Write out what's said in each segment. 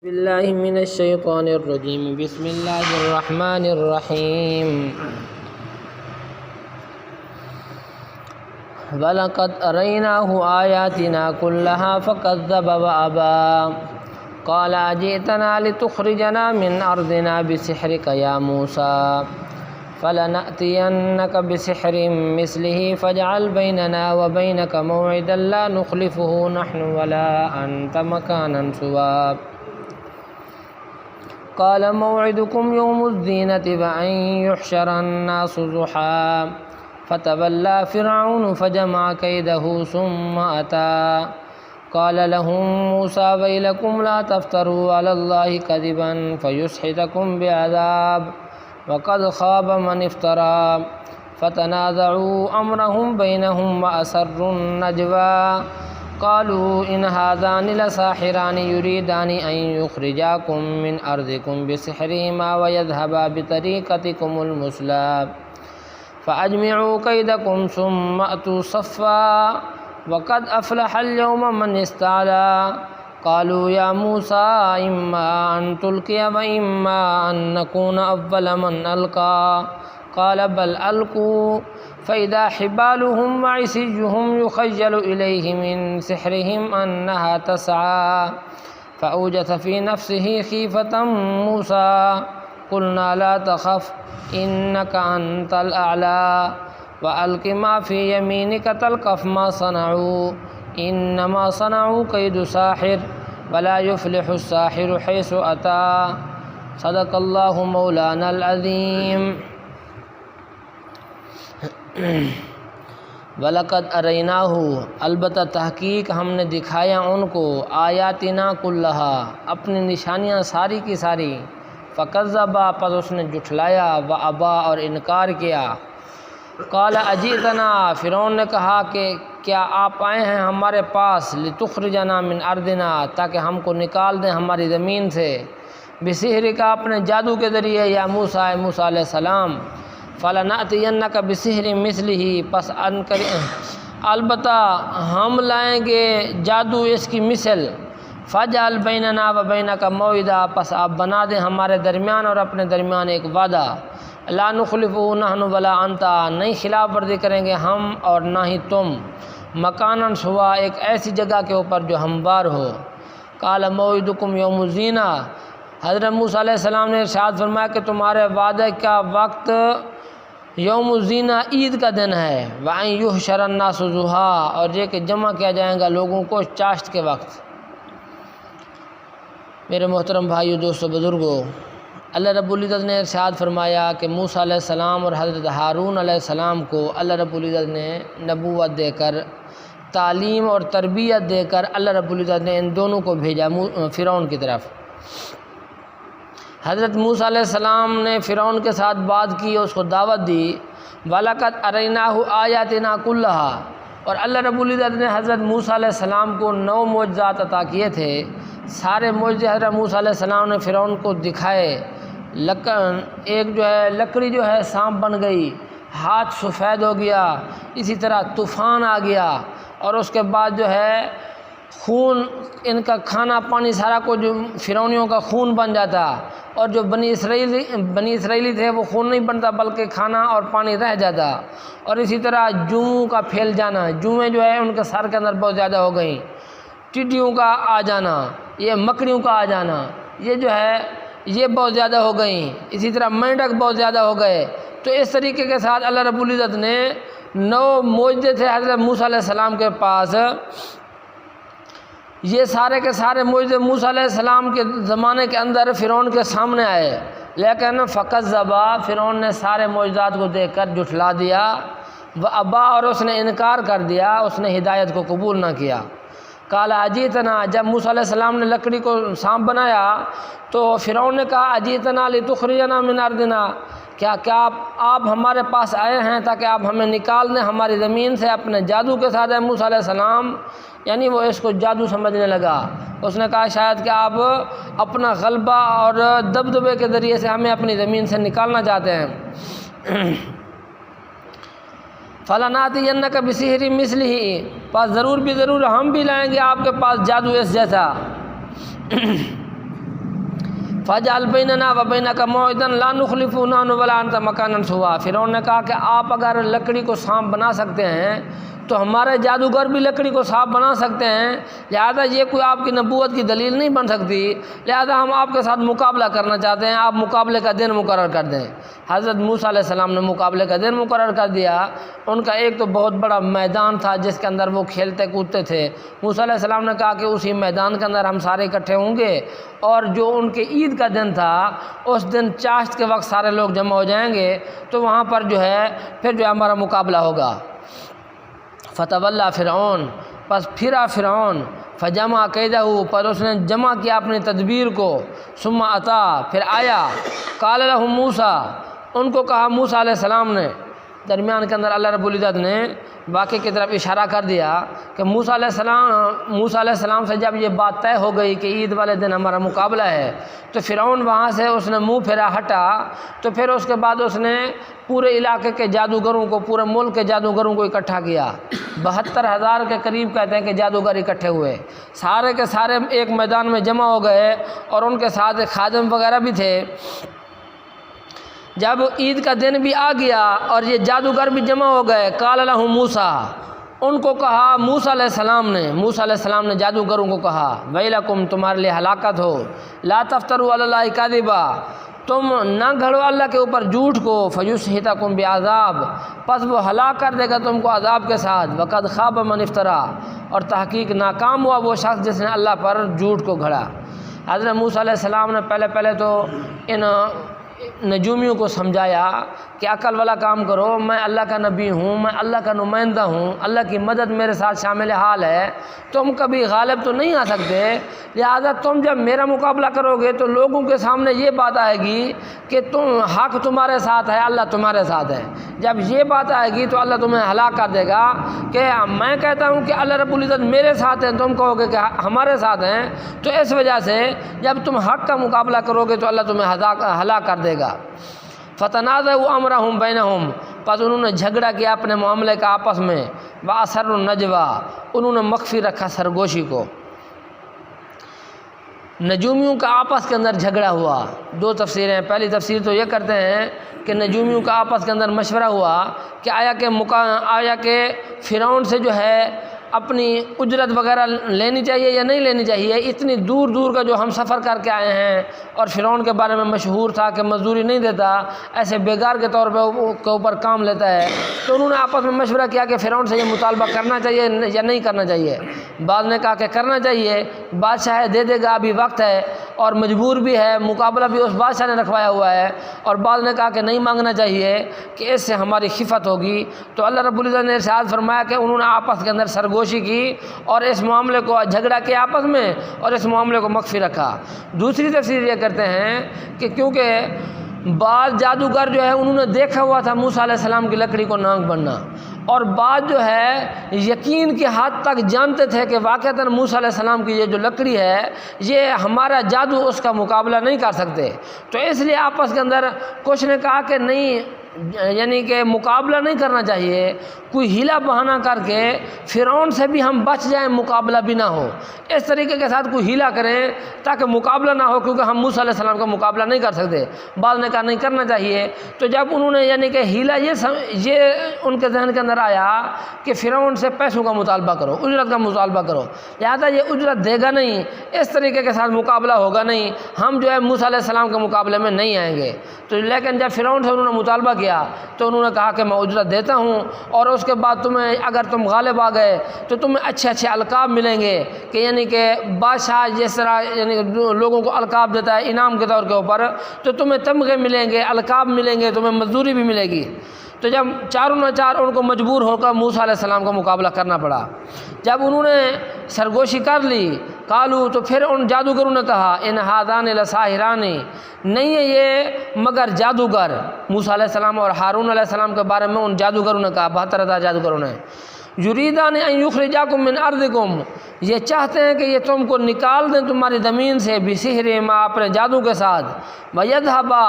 باللہ من الشیطان الرجیم بسم اللہ الرحمن الرحیم وَلَقَدْ أَرَيْنَاهُ آيَاتِنَا كُلَّهَا فَكَذَّبَ وَأَبَى قَالَ أَجِئْتَنَا لِتُخْرِجَنَا مِنْ أَرْضِنَا بِسِحْرِكَ يَا مُوسَى فَلَنَأْتِيَنَّكَ بِسِحْرٍ مِثْلِهِ فَاجْعَلْ بَيْنَنَا وَبَيْنَكَ مَوْعِدًا لَا نُخْلِفُهُ نَحْنُ وَلَا أَنْتَ مَكَانًا سُوًى قال موعدكم يوم الزينة وأن يحشر الناس ضحى فتولى فرعون فجمع كيده ثم أتى قال لهم موسى ويلكم لا تفتروا على الله كذبا فيسحتكم بعذاب وقد خاب من افترى فتنازعوا أمرهم بينهم وأسروا النجوى قالوا إن هذان لساحران يريدان أن يخرجاكم من أرضكم بسحرهما ويذهبا بطريقتكم المثلى فأجمعوا كيدكم ثم أتوا صفا وقد أفلح اليوم من استعلى قالوا يا موسى إما أن تلقي وإما أن نكون أول من ألقى قال بل ألقوا فإذا حبالهم وعصيهم يخيل إليه من سحرهم أنها تسعى فأوجس في نفسه خيفة موسى قلنا لا تخف إنك أنت الأعلى وألق ما في يمينك تلقف ما صنعوا إنما صنعوا كيد ساحر ولا يفلح الساحر حيث أتى صدق الله مولانا العظيم وَلَقَدْ أَرَيْنَاهُ البتہ تحقیق ہم نے دکھایا ان کو آیاتنا کلہا اپنی نشانیاں ساری کی ساری فَكَذَّبَ پس اس نے جھٹلایا وَأَبَى اور انکار کیا قَالَ أَجِئْتَنَا فرعون نے کہا کہ کیا آپ آئے ہیں ہمارے پاس لِتُخْرِجَنَا مِنْ أَرْضِنَا تاکہ ہم کو نکال دیں ہماری زمین سے بِسِحْرِكَ اپنے جادو کے ذریعے یا موسیٰ موسیٰ علیہ السلام فَلَنَأْتِيَنَّكَ بِسِحْرٍ مِثْلِهِ پس البتہ ہم لائیں گے جادو اس کی مثل فَاجْعَلْ بَيْنَنَا وَبَيْنَكَ مَوْعِدًا پس آپ بنا دیں ہمارے درمیان اور اپنے درمیان ایک وعدہ لَا نُخْلِفُهُ نَحْنُ وَلَا أَنْتَ نہیں خلاف ورزی کریں گے ہم اور نہ ہی تم مکاناً سوا ایک ایسی جگہ کے اوپر جو ہموار ہو قَالَ مَوْعِدُكُمْ يَوْمُ الزِّينَةِ حضرت موسیٰ علیہ السلام نے ارشاد فرمایا کہ تمہارے وعدے کا وقت یوم الزینہ عید کا دن ہے وَأَن يُحْشَرَ النَّاسُ ضُحًى اور یہ کہ جمع کیا جائے گا لوگوں کو چاشت کے وقت میرے محترم بھائیو دوستو بزرگو اللہ رب العزت نے ارشاد فرمایا کہ موسیٰ علیہ السلام اور حضرت ہارون علیہ السلام کو اللہ رب العزت نے نبوت دے کر تعلیم اور تربیت دے کر اللہ رب العزت نے ان دونوں کو بھیجا فرعون کی طرف حضرت موسیٰ علیہ السلام نے فرعون کے ساتھ بات کی اور اس کو دعوت دی وَلَقَدْ أَرَيْنَاهُ آيَاتِنَا كُلَّهَا اور اللہ رب العزت نے حضرت موسیٰ علیہ السلام کو 9 معجزات عطا کیے تھے سارے معجزے حضرت موسیٰ علیہ السلام نے فرعون کو دکھائے ایک جو ہے لکڑی جو ہے سانپ بن گئی ہاتھ سفید ہو گیا اسی طرح طوفان آ گیا اور اس کے بعد جو ہے خون ان کا کھانا پانی سارا کو جو فرعونیوں کا خون بن جاتا اور جو بنی اسرائیلی تھے وہ خون نہیں بنتا بلکہ کھانا اور پانی رہ جاتا اور اسی طرح جوؤں کا پھیل جانا جوئیں جو ہے ان کے سر کے اندر بہت زیادہ ہو گئیں ٹڈیوں کا آ جانا یہ مکڑیوں کا آ جانا یہ جو ہے یہ بہت زیادہ ہو گئیں اسی طرح مینڈک بہت زیادہ ہو گئے تو اس طریقے کے ساتھ اللہ رب العزت نے 9 معجزے تھے حضرت موسیٰ علیہ السلام کے پاس یہ سارے کے سارے معجزے موسیٰ علیہ السلام کے زمانے کے اندر فرعون کے سامنے آئے لیکن فَكَذَّبَ فرعون نے سارے معجزات کو دیکھ کر جھٹلا دیا وَأَبَى اور اس نے انکار کر دیا اس نے ہدایت کو قبول نہ کیا قَالَ أَجِئْتَنَا جب موسیٰ علیہ السلام نے لکڑی کو سانپ بنایا تو فرعون نے کہا أَجِئْتَنَا لِتُخْرِجَنَا مِنْ أَرْضِنَا کیا آپ ہمارے پاس آئے ہیں تاکہ آپ ہمیں نکال دیں ہماری زمین سے اپنے جادو کے ساتھ ہے موسیٰ علیہ السلام یعنی وہ اس کو جادو سمجھنے لگا اس نے کہا شاید کہ آپ اپنا غلبہ اور دبدبے کے ذریعے سے ہمیں اپنی زمین سے نکالنا چاہتے ہیں فَلَنَأْتِيَنَّكَ بِسِحْرٍ مِثْلِهِ پس ضرور بھی ضرور ہم بھی لائیں گے آپ کے پاس جادو اس جیسا فجعل بیننا و بینک موعدا لا نخلفہ نحن ولا انت مکانا سوا۔ فرعون نے کہا کہ آپ اگر لکڑی کو سانپ بنا سکتے ہیں تو ہمارے جادوگر بھی لکڑی کو سانپ بنا سکتے ہیں، لہذا یہ کوئی آپ کی نبوت کی دلیل نہیں بن سکتی، لہذا ہم آپ کے ساتھ مقابلہ کرنا چاہتے ہیں، آپ مقابلے کا دن مقرر کر دیں۔ حضرت موسیٰ علیہ السلام نے مقابلے کا دن مقرر کر دیا۔ ان کا ایک تو بہت بڑا میدان تھا جس کے اندر وہ کھیلتے کودتے تھے۔ موسیٰ علیہ السلام نے کہا کہ اسی میدان کے اندر ہم سارے اکٹھے ہوں گے، اور جو ان کے عید کا دن تھا اس دن چاشت کے وقت سارے لوگ جمع ہو جائیں گے، تو وہاں پر جو ہے پھر جو ہمارا مقابلہ ہوگا۔ فتولی فرعون، پس پھرا فرعون، فجمع کیدہ، پر اس نے جمع کیا اپنی تدبیر کو، ثم اتا، پھر آیا، قال لهم موسیٰ، ان کو کہا موسیٰ علیہ السلام نے، درمیان کے اندر اللہ رب العزت نے واقعے کی طرف اشارہ کر دیا کہ موسیٰ علیہ السلام سے جب یہ بات طے ہو گئی کہ عید والے دن ہمارا مقابلہ ہے، تو فرعون وہاں سے اس نے منہ پھیرا ہٹا، تو پھر اس کے بعد اس نے پورے علاقے کے جادوگروں کو، پورے ملک کے جادوگروں کو اکٹھا کیا۔ 72,000 کے قریب کہتے ہیں کہ جادوگر اکٹھے ہوئے، سارے کے سارے ایک میدان میں جمع ہو گئے، اور ان کے ساتھ خادم وغیرہ بھی تھے۔ جب عید کا دن بھی آ گیا اور یہ جادوگر بھی جمع ہو گئے، قال لهم موسیٰ، ان کو کہا موسیٰ علیہ السلام نے جادوگروں کو کہا، ویلکم، تمہارے لیے ہلاکت ہو، لا تفتروا علی اللہ کاذبا، تم نہ گھڑو اللہ کے اوپر جھوٹ کو، فیسحتکم بعذاب، پس وہ ہلاک کر دے گا تم کو عذاب کے ساتھ، وقد خاب من افترا، اور تحقیق ناکام ہوا وہ شخص جس نے اللہ پر جھوٹ کو گھڑا۔ حضرت موسیٰ علیہ السلام نے پہلے تو ان نجومیوں کو سمجھایا کہ عقل والا کام کرو، میں اللہ کا نبی ہوں، میں اللہ کا نمائندہ ہوں، اللہ کی مدد میرے ساتھ شامل حال ہے، تم کبھی غالب تو نہیں آ سکتے، لہذا تم جب میرا مقابلہ کرو گے تو لوگوں کے سامنے یہ بات آئے گی کہ حق تمہارے ساتھ ہے، اللہ تمہارے ساتھ ہے۔ جب یہ بات آئے گی تو اللہ تمہیں ہلاک کر دے گا کہ میں کہتا ہوں کہ اللہ رب العزت میرے ساتھ ہیں، تم کہو گے کہ ہمارے ساتھ ہیں، تو اس وجہ سے جب تم حق کا مقابلہ کرو گے تو اللہ تمہیں ہلاک کر دے گا۔ فتنازعوا امرهم بینہم، پس انہوں نے جھگڑا کیا اپنے معاملے کا آپس میں، واسروا النجوی، انہوں نے مخفی رکھا سرگوشی کو۔ نجومیوں کا آپس کے اندر جھگڑا ہوا، دو تفسیریں ہیں۔ پہلی تفسیر تو یہ کرتے ہیں کہ نجومیوں کا آپس کے اندر مشورہ ہوا کہ آیا کہ فرعون سے جو ہے اپنی اجرت وغیرہ لینی چاہیے یا نہیں لینی چاہیے، اتنی دور دور کا جو ہم سفر کر کے آئے ہیں، اور فرعون کے بارے میں مشہور تھا کہ مزدوری نہیں دیتا، ایسے بیگار کے طور پہ کے اوپر کام لیتا ہے، تو انہوں نے آپس میں مشورہ کیا کہ فرعون سے یہ مطالبہ کرنا چاہیے یا نہیں کرنا چاہیے۔ بعض نے کہا کہ کرنا چاہیے، بادشاہ دے دے گا، ابھی وقت ہے، اور مجبور بھی ہے، مقابلہ بھی اس بادشاہ نے رکھوایا ہوا ہے، اور بعض نے کہا کہ نہیں مانگنا چاہیے کہ اس سے ہماری خفت ہوگی۔ تو اللہ رب العزت نے ارشاد فرمایا کہ انہوں نے آپس کے اندر سرگوشی کی اور اس معاملے کو جھگڑا کیا آپس میں، اور اس معاملے کو مخفی رکھا۔ دوسری تفسیر یہ کرتے ہیں کہ کیونکہ بعض جادوگر جو ہے انہوں نے دیکھا ہوا تھا موسیٰ علیہ السلام کی لکڑی کو نانگ بننا، اور بعض جو ہے یقین کی حد تک جانتے تھے کہ واقعتاً موسیٰ علیہ السلام کی یہ جو لکڑی ہے یہ ہمارا جادو اس کا مقابلہ نہیں کر سکتے، تو اس لیے آپس کے اندر کچھ نے کہا کہ نہیں، یعنی کہ مقابلہ نہیں کرنا چاہیے، کوئی ہیلا بہانہ کر کے فرعون سے بھی ہم بچ جائیں، مقابلہ بھی نہ ہو، اس طریقے کے ساتھ کوئی ہیلا کریں تاکہ مقابلہ نہ ہو، کیونکہ ہم موسیٰ علیہ السلام کا مقابلہ نہیں کر سکتے۔ بعض نے کہا نہیں کرنا چاہیے۔ تو جب انہوں نے یعنی کہ ہیلا یہ ان کے ذہن کے اندر آیا کہ فرعون سے پیسوں کا مطالبہ کرو، اجرت کا مطالبہ کرو، لہٰذا یہ اجرت دے گا نہیں، اس طریقے کے ساتھ مقابلہ ہوگا نہیں، ہم جو ہے موسیٰ علیہ السلام کے مقابلے میں نہیں آئیں گے۔ تو لیکن جب فرعون سے انہوں نے مطالبہ کیا تو انہوں نے کہا کہ میں اجرت دیتا ہوں، اور اس کے بعد تمہیں اگر تم غالب آ گئے تو تمہیں اچھے اچھے القاب ملیں گے، کہ یعنی کہ بادشاہ جس طرح یعنی لوگوں کو القاب دیتا ہے انعام کے طور کے اوپر، تو تمہیں تمغے ملیں گے، القاب ملیں گے، تمہیں مزدوری بھی ملے گی۔ تو جب چاروں نہ چار ان کو مجبور ہو کر موسیٰ علیہ السلام کا مقابلہ کرنا پڑا۔ جب انہوں نے سرگوشی کر لی، قالو، تو پھر ان جادوگروں نے کہا ان ھذان لساحران، نہیں ہے یہ مگر جادوگر۔ موسیٰ علیہ السلام اور ہارون علیہ السلام کے بارے میں ان جادوگروں نے کہا، 72,000 جادوگروں نے، یریدان ان یخرجاکم من ارضکم، یہ چاہتے ہیں کہ یہ تم کو نکال دیں تمہاری زمین سے، بسحرہم، اپنے جادو کے ساتھ، ویذھبا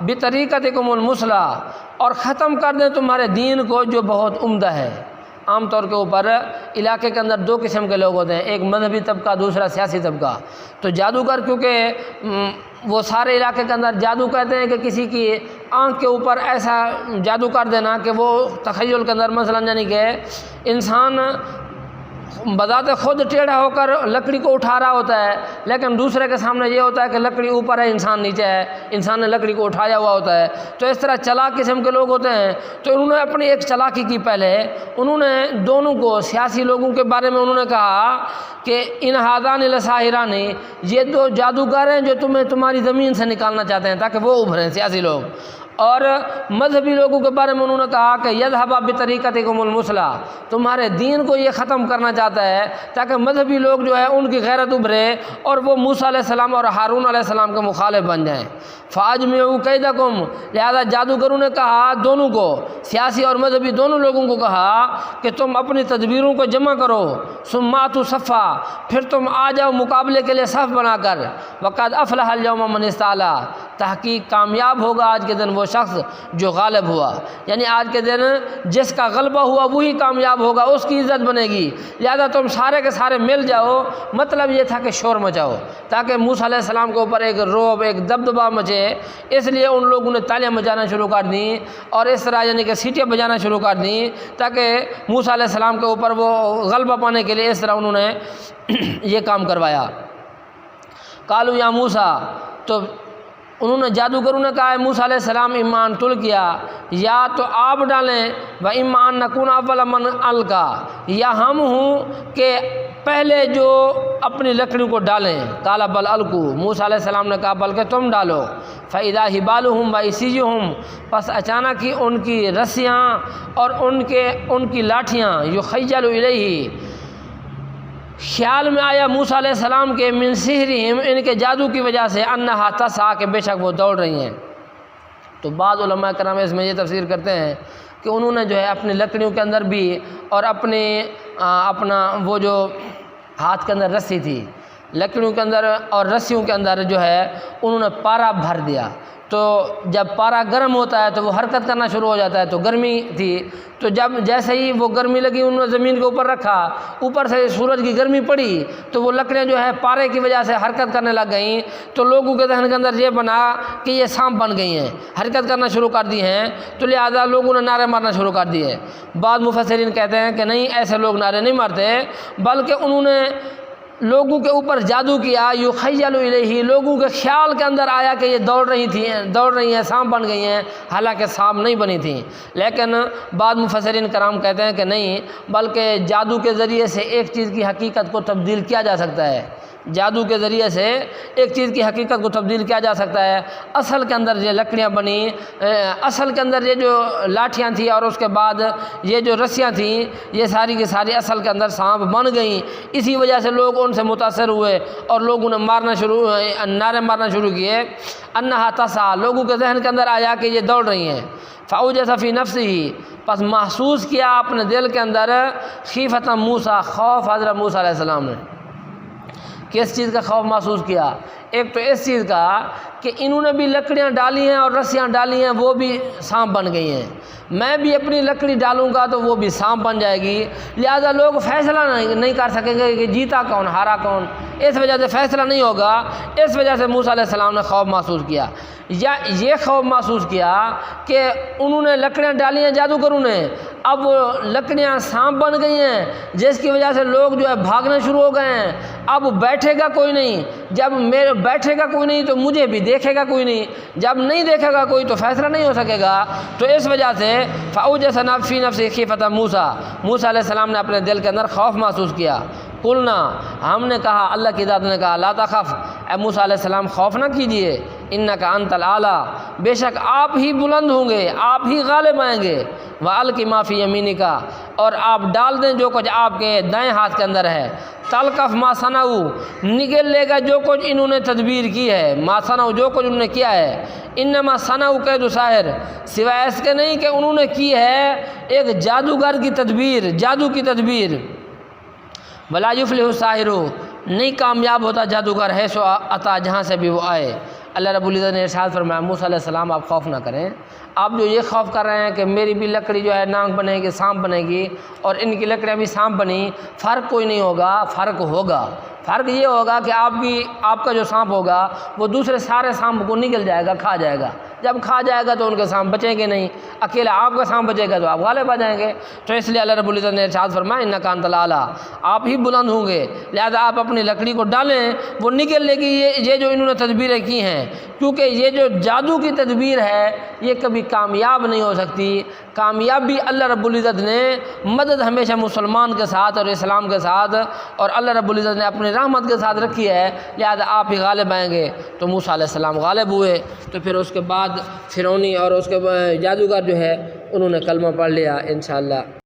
بطریقتکم المثلی، اور ختم کر دیں تمہارے دین کو جو بہت عمدہ ہے۔ عام طور کے اوپر علاقے کے اندر دو قسم کے لوگ ہوتے ہیں، ایک مذہبی طبقہ، دوسرا سیاسی طبقہ۔ تو جادوگر کیونکہ وہ سارے علاقے کے اندر جادو کہتے ہیں کہ کسی کی آنکھ کے اوپر ایسا جادو کر دینا کہ وہ تخیل کے اندر مثلا یعنی کہ انسان بذات خود ٹیڑھا ہو کر لکڑی کو اٹھا رہا ہوتا ہے، لیکن دوسرے کے سامنے یہ ہوتا ہے کہ لکڑی اوپر ہے، انسان نیچے ہے، انسان نے لکڑی کو اٹھایا ہوا ہوتا ہے۔ تو اس طرح چلاک قسم کے لوگ ہوتے ہیں۔ تو انہوں نے اپنی ایک چلاکی کی، پہلے انہوں نے دونوں کو سیاسی لوگوں کے بارے میں انہوں نے کہا کہ ان ہادان لساحرانی، یہ دو جادوگر ہیں جو تمہیں تمہاری زمین سے نکالنا چاہتے ہیں تاکہ وہ ابھریں سیاسی لوگ۔ اور مذہبی لوگوں کے بارے میں انہوں نے کہا کہ یذهب بطریقتکم المثلی، تمہارے دین کو یہ ختم کرنا چاہتا ہے تاکہ مذہبی لوگ جو ہے ان کی غیرت ابھرے اور وہ موسیٰ علیہ السلام اور ہارون علیہ السلام کے مخالف بن جائیں۔ فاجمعوا کیدکم، لہذا جادوگروں نے کہا دونوں کو، سیاسی اور مذہبی دونوں لوگوں کو کہا کہ تم اپنی تدبیروں کو جمع کرو، ثم اتوا صفا، پھر تم آ جاؤ مقابلے کے لیے صف بنا کر۔ وقد افلح اليوم من استعلی، تحقیق کامیاب ہوگا آج کے دن وہ شخص جو غالب ہوا، یعنی آج کے دن جس کا غلبہ ہوا وہی کامیاب ہوگا، اس کی عزت بنے گی۔ لہذا تم سارے کے سارے مل جاؤ، مطلب یہ تھا کہ شور مچاؤ تاکہ موسیٰ علیہ السلام کے اوپر ایک رعب، ایک دبدبہ مچے۔ اس لیے ان لوگوں نے تالیاں بجانا شروع کر دیں اور اس طرح یعنی کہ سیٹیاں بجانا شروع کر دیں تاکہ موسیٰ علیہ السلام کے اوپر وہ غلبہ پانے کے لیے اس طرح انہوں نے یہ کام کروایا۔ قالوا یا موسیٰ، تو انہوں نے جادوگروں نے کہا ہے موسیٰ علیہ السلام ایمان تل کیا، یا تو آپ ڈالیں، و اما ان نکون اول من القا، یا ہم ہوں کہ پہلے جو اپنی لکڑیوں کو ڈالیں۔ قال بل القوا، موسیٰ علیہ السلام نے کہا بلکہ تم ڈالو۔ فاذا حبالهم وعصیهم، پس اچانک ہی ان کی رسیاں اور ان کی لاٹھیاں، یخیل الیہ، خیال میں آیا موسیٰ علیہ السلام کے، من سحرہم، ان کے جادو کی وجہ سے، انہا تسعی، کہ بے شک وہ دوڑ رہی ہیں۔ تو بعض علماء کرام اس میں یہ تفسیر کرتے ہیں کہ انہوں نے جو ہے اپنی لکڑیوں کے اندر بھی اور اپنا وہ جو ہاتھ کے اندر رسی تھی، لکڑیوں کے اندر اور رسیوں کے اندر جو ہے انہوں نے پارا بھر دیا۔ تو جب پارا گرم ہوتا ہے تو وہ حرکت کرنا شروع ہو جاتا ہے، تو گرمی تھی، تو جب جیسے ہی وہ گرمی لگی انہوں نے زمین کے اوپر رکھا، اوپر سے سورج کی گرمی پڑی تو وہ لکڑیاں جو ہے پارے کی وجہ سے حرکت کرنے لگ گئیں۔ تو لوگوں کے ذہن کے اندر یہ بنا کہ یہ سانپ بن گئی ہیں، حرکت کرنا شروع کر دی ہیں، تو لہذا لوگوں نے نعرے مارنا شروع کر دیے۔ بعض مفسرین کہتے ہیں کہ نہیں، ایسے لوگ نعرے نہیں مارتے، بلکہ انہوں نے لوگوں کے اوپر جادو کیا، یخیل الیہ، لوگوں کے خیال کے اندر آیا کہ یہ دوڑ رہی ہیں، سانپ بن گئی ہیں، حالانکہ سانپ نہیں بنی تھیں۔ لیکن بعض مفسرین کرام کہتے ہیں کہ نہیں، بلکہ جادو کے ذریعے سے ایک چیز کی حقیقت کو تبدیل کیا جا سکتا ہے، جادو کے ذریعے سے ایک چیز کی حقیقت کو تبدیل کیا جا سکتا ہے۔ اصل کے اندر یہ لکڑیاں بنی، اصل کے اندر یہ جو لاٹھیاں تھیں اور اس کے بعد یہ جو رسیاں تھیں، یہ ساری کی ساری اصل کے اندر سانپ بن گئیں۔ اسی وجہ سے لوگ ان سے متاثر ہوئے اور لوگوں نے نعرے مارنا شروع کیے۔ انہا تسعی، لوگوں کے ذہن کے اندر آیا کہ یہ دوڑ رہی ہیں۔ فاوجس فی نفسہ، پس محسوس کیا اپنے دل کے اندر، خیفۃ موسیٰ، خوف حضرت موسیٰ علیہ السلام نے۔ کس چیز کا خوف محسوس کیا؟ ایک تو اس چیز کا کہ انہوں نے بھی لکڑیاں ڈالی ہیں اور رسیاں ڈالی ہیں، وہ بھی سانپ بن گئی ہیں، میں بھی اپنی لکڑی ڈالوں گا تو وہ بھی سانپ بن جائے گی، لہذا لوگ فیصلہ نہیں کر سکیں گے کہ جیتا کون ہارا کون، اس وجہ سے فیصلہ نہیں ہوگا۔ اس وجہ سے موسیٰ علیہ السلام نے خوف محسوس کیا، یا یہ خوف محسوس کیا کہ انہوں نے لکڑیاں ڈالی ہیں جادوگروں نے، اب وہ لکڑیاں سانپ بن گئی ہیں، جس کی وجہ سے لوگ جو ہے بھاگنے شروع ہو گئے ہیں۔ اب بیٹھے گا کوئی نہیں، جب بیٹھے گا کوئی نہیں تو مجھے بھی دیکھے گا کوئی نہیں، جب نہیں دیکھے گا کوئی تو فیصلہ نہیں ہو سکے گا۔ تو اس وجہ سے فاوجس فی نفسہ خیفۃ موسیٰ، موسیٰ علیہ السلام نے اپنے دل کے اندر خوف محسوس کیا۔ قلنا، ہم نے کہا، اللہ کی ذات نے کہا، لا تخف، اے موسیٰ علیہ السلام خوف نہ کیجئے، انک انت الاعلیٰ، بے شک آپ ہی بلند ہوں گے، آپ ہی غالب آئیں گے۔ والق ما فی یمینک، اور آپ ڈال دیں جو کچھ آپ کے دائیں ہاتھ کے اندر ہے۔ تلقف ما صنعوا، نگل لے گا جو کچھ انہوں نے تدبیر کی ہے، ما صنعوا، جو کچھ انہوں نے کیا ہے۔ انما صنعوا کید ساحر، سوائے اس کے نہیں کہ انہوں نے کی ہے ایک جادوگر کی تدبیر، جادو کی تدبیر۔ ولا یفلح الساحر، نہیں کامیاب ہوتا جادوگر ہے سو عطا، جہاں سے بھی وہ آئے۔ اللہ رب العزت نے ارشاد فرمایا، موسیٰ علیہ السلام آپ خوف نہ کریں، آپ جو یہ خوف کر رہے ہیں کہ میری بھی لکڑی جو ہے نانگ بنے گی، سانپ بنے گی، اور ان کی لکڑیاں بھی سانپ بنی، فرق کوئی نہیں ہوگا، فرق ہوگا، فرق یہ ہوگا کہ آپ کا جو سانپ ہوگا وہ دوسرے سارے سانپ کو نگل جائے گا، کھا جائے گا۔ جب کھا جائے گا تو ان کے سانپ بچیں گے نہیں، اکیلا آپ کا سانپ بچے گا تو آپ غالب آ جائیں گے۔ تو اس لیے اللہ رب العزت نے ارشاد فرمایا انک انت الاعلیٰ، آپ ہی بلند ہوں گے، لہذا آپ اپنی لکڑی کو ڈالیں وہ نکلنے کی یہ جو انہوں نے تدبیریں کی ہیں، کیونکہ یہ جو جادو کی تدبیر ہے یہ کبھی کامیاب نہیں ہو سکتی۔ کامیابی اللہ رب العزت نے مدد ہمیشہ مسلمان کے ساتھ اور اسلام کے ساتھ اور اللہ رب العزت نے اپنی رحمت کے ساتھ رکھی ہے، لہذا آپ ہی غالب آئیں گے۔ تو موسیٰ علیہ السلام غالب ہوئے، تو پھر اس کے بعد فرعونی اور اس کے جادوگر جو ہے انہوں نے کلمہ پڑھ لیا انشاءاللہ۔